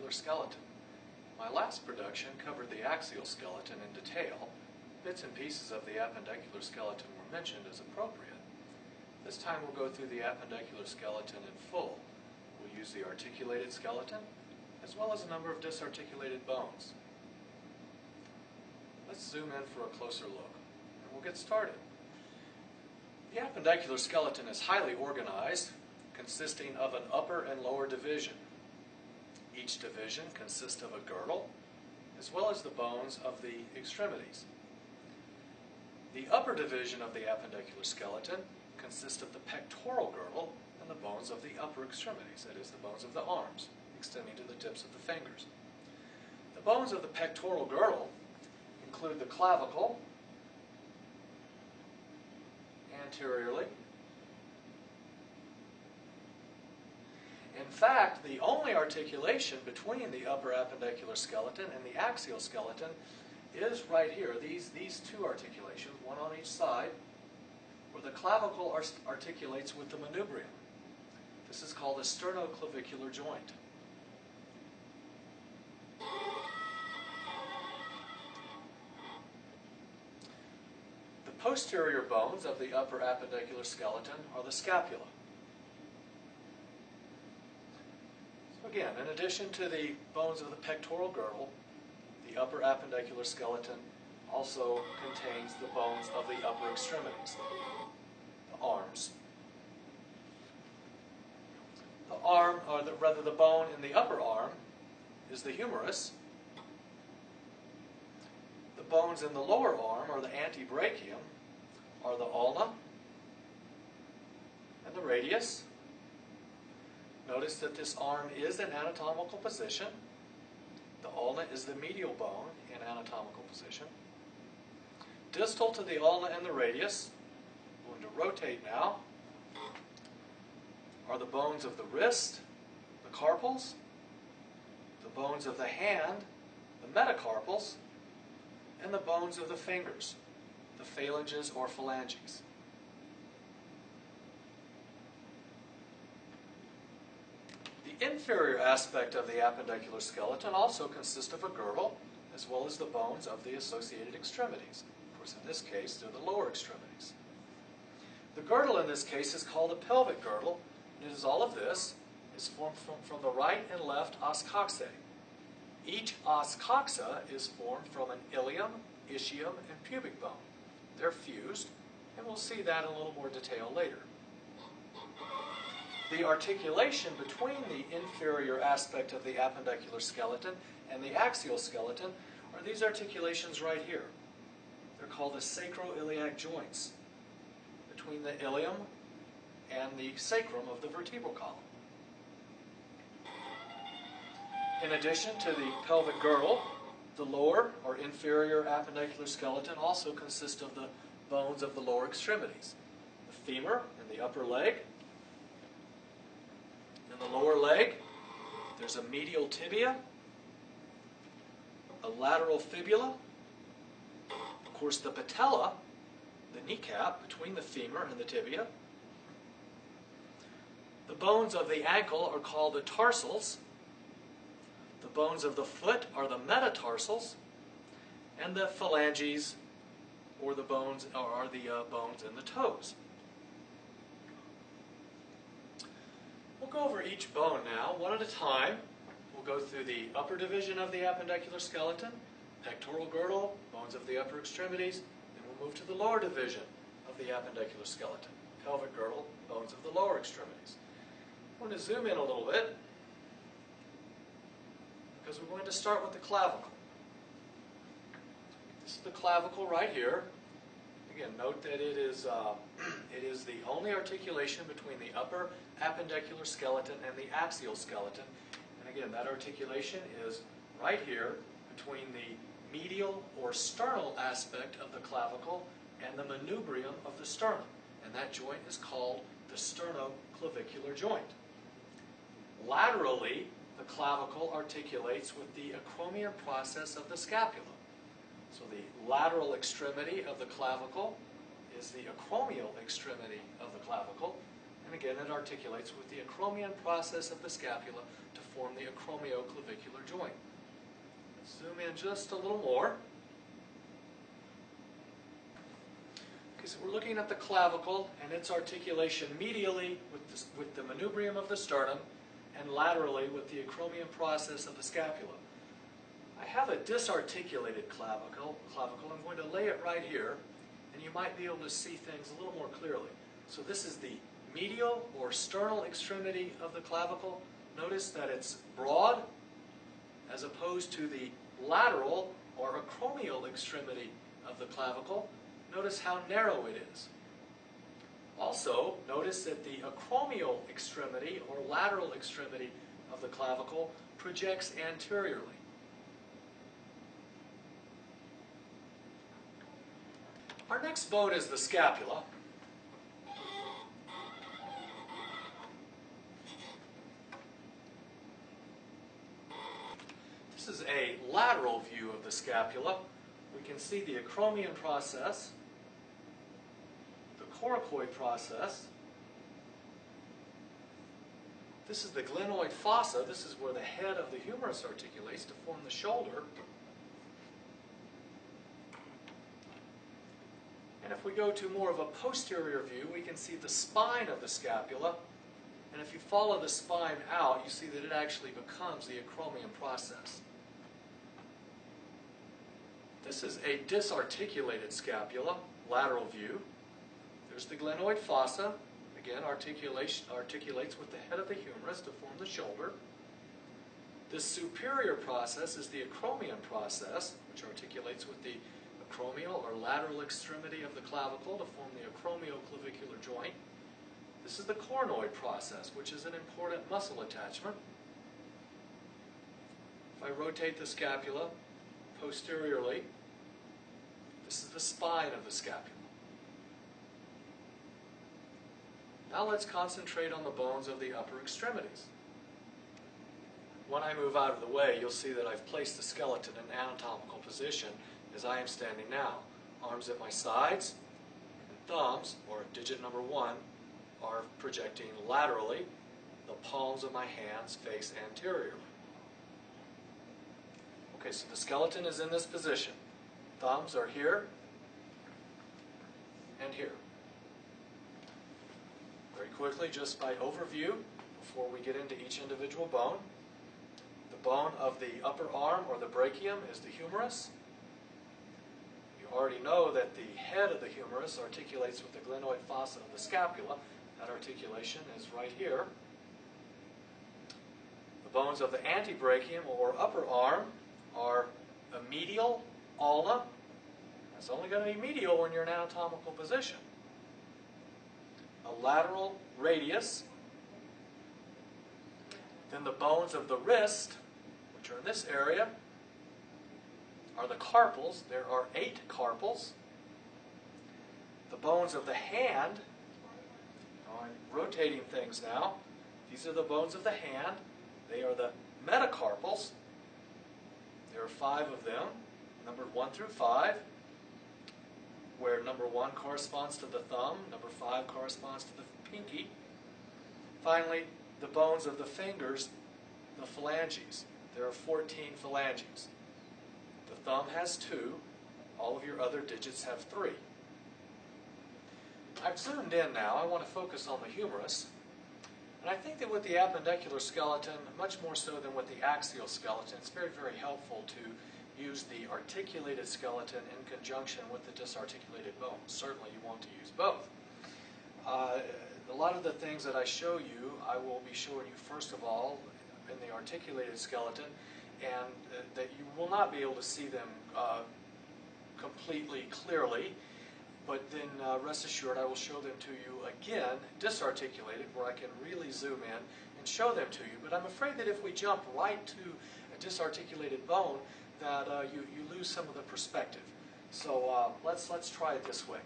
appendicular skeleton. My last production covered the axial skeleton in detail. Bits and pieces of the appendicular skeleton were mentioned as appropriate. This time we'll go through the appendicular skeleton in full. We'll use the articulated skeleton, as well as a number of disarticulated bones. Let's zoom in for a closer look, and we'll get started. The appendicular skeleton is highly organized, consisting of an upper and lower division. Each division consists of a girdle, as well as the bones of the extremities. The upper division of the appendicular skeleton consists of the pectoral girdle and the bones of the upper extremities, that is, the bones of the arms, extending to the tips of the fingers. The bones of the pectoral girdle include the clavicle anteriorly. In fact, the only articulation between the upper appendicular skeleton and the axial skeleton is right here. These two articulations, one on each side, where the clavicle articulates with the manubrium. This is called a sternoclavicular joint. The posterior bones of the upper appendicular skeleton are the scapula. So again, in addition to the bones of the pectoral girdle, the upper appendicular skeleton also contains the bones of the upper extremities, the arms. The arm, or rather the bone in the upper arm, is the humerus. The bones in the lower arm, or the antebrachium, are the ulna and the radius. Notice that this arm is in anatomical position. The ulna is the medial bone in anatomical position. Distal to the ulna and the radius, going to rotate now, are the bones of the wrist, the carpals, the bones of the hand, the metacarpals, and the bones of the fingers, the phalanges or phalanges. The inferior aspect of the appendicular skeleton also consists of a girdle, as well as the bones of the associated extremities. Of course, in this case, they're the lower extremities. The girdle in this case is called a pelvic girdle, and it is all of this. Is formed from the right and left os coxae. Each os coxa is formed from an ilium, ischium, and pubic bone. They're fused, and we'll see that in a little more detail later. The articulation between the inferior aspect of the appendicular skeleton and the axial skeleton are these articulations right here. They're called the sacroiliac joints, between the ilium and the sacrum of the vertebral column. In addition to the pelvic girdle, the lower or inferior appendicular skeleton also consists of the bones of the lower extremities. The femur and the upper leg. In the lower leg, there's a medial tibia, a lateral fibula, of course the patella, the kneecap between the femur and the tibia. The bones of the ankle are called the tarsals. The bones of the foot are the metatarsals, and the phalanges, or the bones, are the bones in the toes. We'll go over each bone now, one at a time. We'll go through the upper division of the appendicular skeleton, pectoral girdle, bones of the upper extremities, then we'll move to the lower division of the appendicular skeleton, pelvic girdle, bones of the lower extremities. I'm going to zoom in a little bit, because we're going to start with the clavicle. This is the clavicle right here. Again, note that it is the only articulation between the upper appendicular skeleton and the axial skeleton. And again, that articulation is right here between the medial or sternal aspect of the clavicle and the manubrium of the sternum. And that joint is called the sternoclavicular joint. Laterally, the clavicle articulates with the acromion process of the scapula. So the lateral extremity of the clavicle is the acromial extremity of the clavicle, And again, it articulates with the acromion process of the scapula to form the acromioclavicular joint. Zoom in just a little more. Okay, so we're looking at the clavicle and its articulation medially with the manubrium of the sternum and laterally with the acromion process of the scapula. I have a disarticulated clavicle. I'm going to lay it right here, and you might be able to see things a little more clearly. So this is the medial or sternal extremity of the clavicle. Notice that it's broad as opposed to the lateral or acromial extremity of the clavicle. Notice how narrow it is. Also, notice that the acromial extremity or lateral extremity of the clavicle projects anteriorly. Our next bone is the scapula. This is a lateral view of the scapula. We can see the acromion process, the coracoid process. This is the glenoid fossa. This is where the head of the humerus articulates to form the shoulder. And if we go to more of a posterior view, we can see the spine of the scapula. And if you follow the spine out, you see that it actually becomes the acromion process. This is a disarticulated scapula, lateral view. There's the glenoid fossa. Again, articulates with the head of the humerus to form the shoulder. This superior process is the acromion process, which articulates with the acromial or lateral extremity of the clavicle to form the acromioclavicular joint. This is the coronoid process, which is an important muscle attachment. If I rotate the scapula posteriorly, this is the spine of the scapula. Now let's concentrate on the bones of the upper extremities. When I move out of the way, you'll see that I've placed the skeleton in anatomical position as I am standing now. Arms at my sides, and thumbs, or digit number 1, are projecting laterally. The palms of my hands face anteriorly. Okay, so the skeleton is in this position. Thumbs are here and here. Very quickly, just by overview, before we get into each individual bone, the bone of the upper arm or the brachium is the humerus. You already know that the head of the humerus articulates with the glenoid fossa of the scapula. That articulation is right here. The bones of the antebrachium or upper arm are a medial ulna. That's only going to be medial when you're in anatomical position. A lateral radius. Then the bones of the wrist, which are in this area, are the carpals. There are 8 carpals. The bones of the hand, I'm rotating things now. These are the bones of the hand. They are the metacarpals. There are 5 of them, numbered 1 through 5, where number 1 corresponds to the thumb, number 5 corresponds to the pinky. Finally, the bones of the fingers, the phalanges. There are 14 phalanges. The thumb has 2. All of your other digits have 3. I've zoomed in now. I want to focus on the humerus. And I think that with the appendicular skeleton, much more so than with the axial skeleton, it's very, very helpful to use the articulated skeleton in conjunction with the disarticulated bones. Certainly you want to use both. A lot of the things that I show you, I will be showing you first of all in the articulated skeleton, and that you will not be able to see them completely clearly, but then rest assured I will show them to you again, disarticulated, where I can really zoom in and show them to you. But I'm afraid that if we jump right to a disarticulated bone, that you lose some of the perspective. So let's try it this way.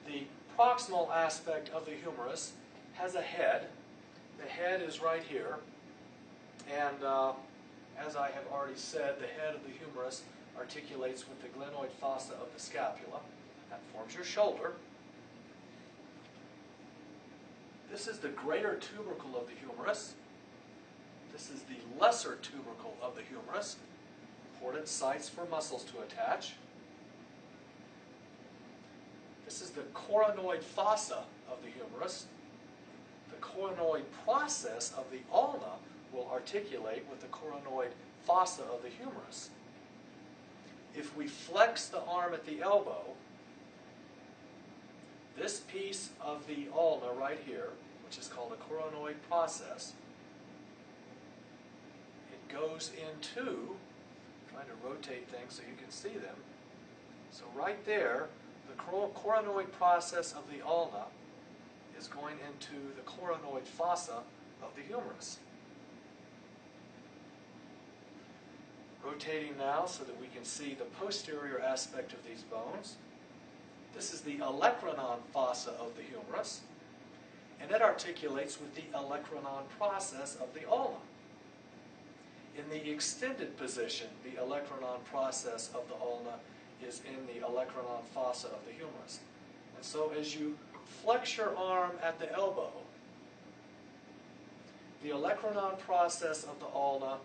The proximal aspect of the humerus has a head. The head is right here. And as I have already said, the head of the humerus articulates with the glenoid fossa of the scapula. That forms your shoulder. This is the greater tubercle of the humerus. This is the lesser tubercle of the humerus. Important sites for muscles to attach. This is the coronoid fossa of the humerus. The coronoid process of the ulna will articulate with the coronoid fossa of the humerus. If we flex the arm at the elbow, this piece of the ulna right here, which is called a coronoid process, it goes into, I'm trying to rotate things so you can see them. So right there, the coronoid process of the ulna is going into the coronoid fossa of the humerus. Rotating now so that we can see the posterior aspect of these bones. This is the olecranon fossa of the humerus, and it articulates with the olecranon process of the ulna. In the extended position, the olecranon process of the ulna is in the olecranon fossa of the humerus. And so as you flex your arm at the elbow, the olecranon process of the ulna,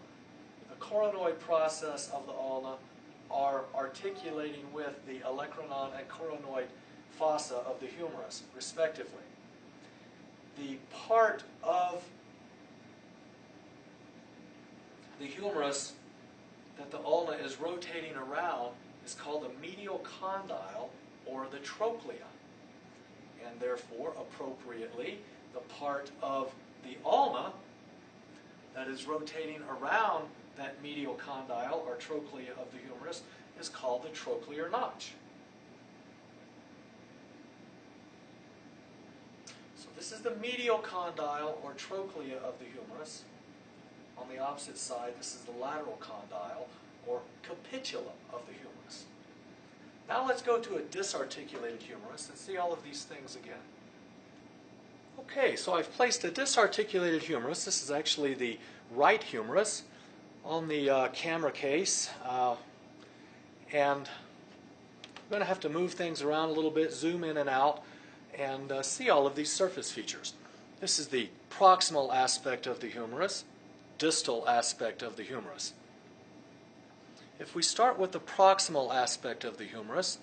the coronoid process of the ulna are articulating with the olecranon and coronoid fossa of the humerus, respectively. The part of the humerus that the ulna is rotating around is called the medial condyle, or the trochlea. And therefore, appropriately, the part of the ulna that is rotating around that medial condyle, or trochlea of the humerus, is called the trochlear notch. So this is the medial condyle, or trochlea of the humerus. On the opposite side, this is the lateral condyle, or capitulum of the humerus. Now let's go to a disarticulated humerus and see all of these things again. Okay, so I've placed a disarticulated humerus. This is actually the right humerus on the camera case, and I'm going to have to move things around a little bit, zoom in and out, and see all of these surface features. This is the proximal aspect of the humerus, distal aspect of the humerus. If we start with the proximal aspect of the humerus,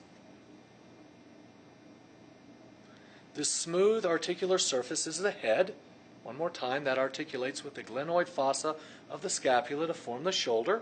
this smooth articular surface is the head. One more time, that articulates with the glenoid fossa of the scapula to form the shoulder.